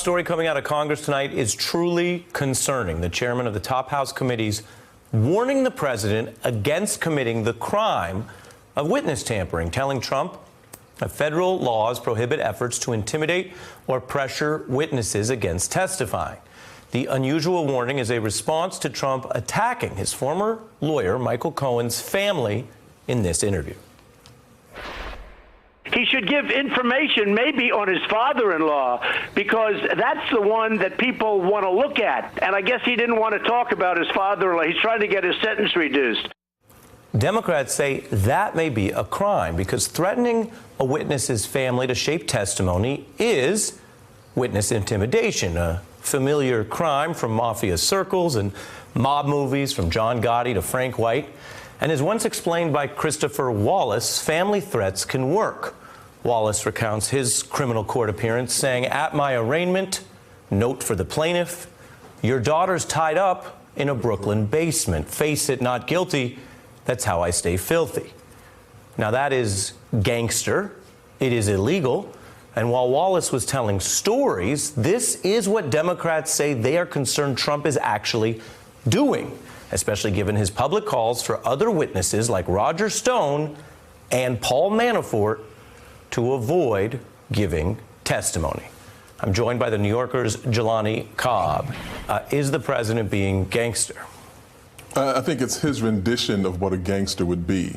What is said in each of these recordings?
story coming out of Congress tonight is truly concerning. The chairman of the top House committees warning the president against committing the crime of witness tampering, telling Trump that federal laws prohibit efforts to intimidate or pressure witnesses against testifying. The unusual warning is a response to Trump attacking his former lawyer, Michael Cohen's family, in this interview. He should give information maybe on his father-in-law, because that's the one that people want to look at. And I guess he didn't want to talk about his father-in-law. He's trying to get his sentence reduced. Democrats say that may be a crime because threatening a witness's family to shape testimony is witness intimidation, a familiar crime from mafia circles and mob movies from John Gotti to Frank White. And as once explained by Christopher Wallace, family threats can work. Wallace recounts his criminal court appearance saying, "At my arraignment, note for the plaintiff, your daughter's tied up in a Brooklyn basement. Face it, not guilty. That's how I stay filthy." Now that is gangster. It is illegal. And while Wallace was telling stories, this is what Democrats say they are concerned Trump is actually doing, especially given his public calls for other witnesses like Roger Stone and Paul Manafort to avoid giving testimony. I'm joined by the New Yorker's Jelani Cobb. Is the president being gangster? I think it's his rendition of what a gangster would be.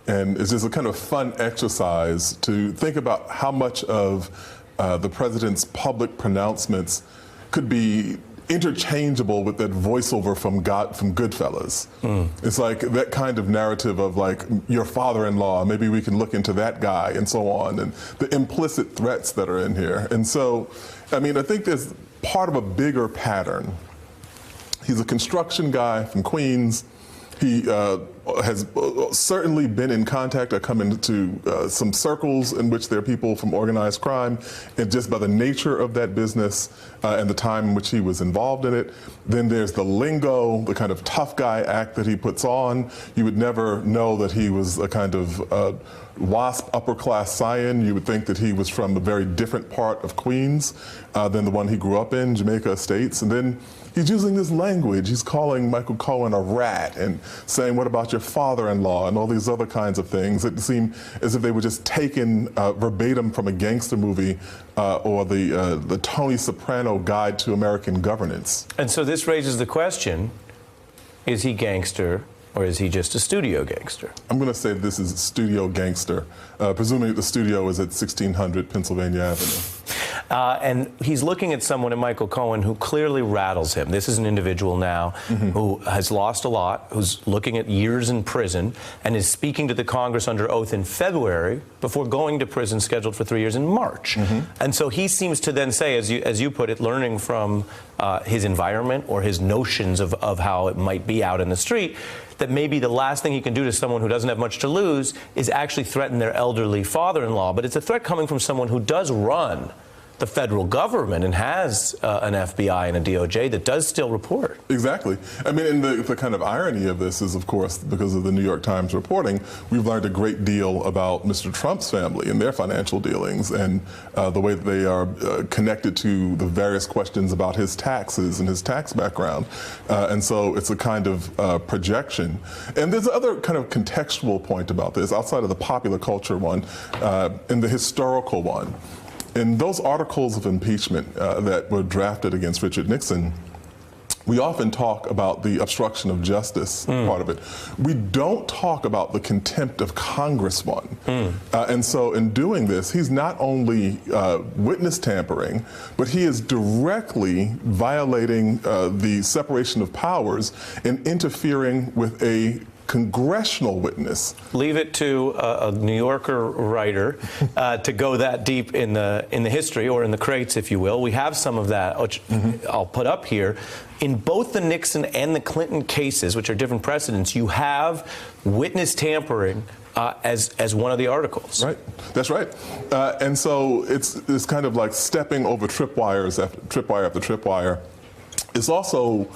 And it's just a kind of fun exercise to think about how much of the president's public pronouncements could be interchangeable with that voiceover from Goodfellas. It's like that kind of narrative of like your father-in-law, maybe we can look into that guy and so on, and the implicit threats that are in here. And so, I mean, I think there's part of a bigger pattern. He's a construction guy from Queens. He has certainly been in contact or come into some circles in which there are people from organized crime, and just by the nature of that business and the time in which he was involved in it. Then there's the lingo, the kind of tough guy act that he puts on. You would never know that he was a kind of WASP upper class scion. You would think that he was from a very different part of Queens than the one he grew up in, Jamaica Estates. And then he's using this language. He's calling Michael Cohen a rat and saying, "What about your father-in-law?" and all these other kinds of things that seem as if they were just taken verbatim from a gangster movie or the Tony Soprano Guide to American Governance. And so this raises the question, is he gangster or is he just a studio gangster? I'm going to say this is studio gangster, presuming the studio is at 1600 Pennsylvania Avenue. And he's looking at someone in Michael Cohen who clearly rattles him. This is an individual now who has lost a lot, who's looking at years in prison, and is speaking to the Congress under oath in February before going to prison scheduled for 3 years in March. And so he seems to then say, as you put it, learning from his environment or his notions of how it might be out in the street, that maybe the last thing he can do to someone who doesn't have much to lose is actually threaten their elderly father-in-law. But it's a threat coming from someone who does run the federal government and has an FBI and a DOJ that does still report. Exactly. I mean, and the kind of irony of this is, of course, because of the New York Times reporting, we've learned a great deal about Mr. Trump's family and their financial dealings and the way that they are connected to the various questions about his taxes and his tax background. And so it's a kind of projection. And there's another kind of contextual point about this, outside of the popular culture one, and the historical one. In those articles of impeachment that were drafted against Richard Nixon, we often talk about the obstruction of justice part of it. We don't talk about the contempt of Congress one. And so in doing this, he's not only witness tampering, but he is directly violating the separation of powers and interfering with a congressional witness. Leave it to a New Yorker writer to go that deep in the history, or in the crates, if you will. We have some of that, which I'll put up here. In both the Nixon and the Clinton cases, which are different precedents, you have witness tampering as one of the articles. Right, that's right. And so it's kind of like stepping over tripwires after tripwire after tripwire. It's also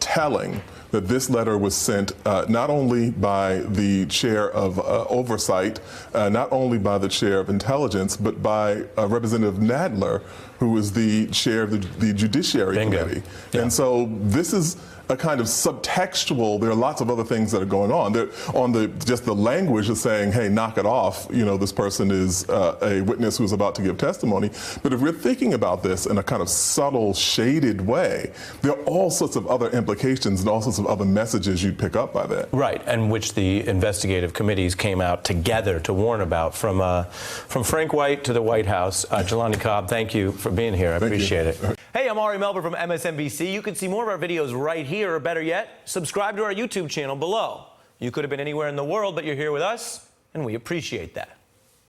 telling that this letter was sent not only by the chair of oversight, not only by the chair of intelligence, but by Representative Nadler, who is the chair of the Judiciary Bingo. Committee. Yeah. And so this is a kind of subtextual. There are lots of other things that are going on. Just the language is saying, hey, knock it off. You know, this person is a witness who's about to give testimony. But if we're thinking about this in a kind of subtle, shaded way, there are all sorts of other implications and all sorts of other messages you'd pick up by that. Right, and which the investigative committees came out together to warn about, from Frank White to the White House. Jelani Cobb, thank you for being here. I appreciate it. Hey, I'm Ari Melber from MSNBC. You can see more of our videos right here, or better yet, subscribe to our YouTube channel below. You could have been anywhere in the world, but you're here with us, and we appreciate that.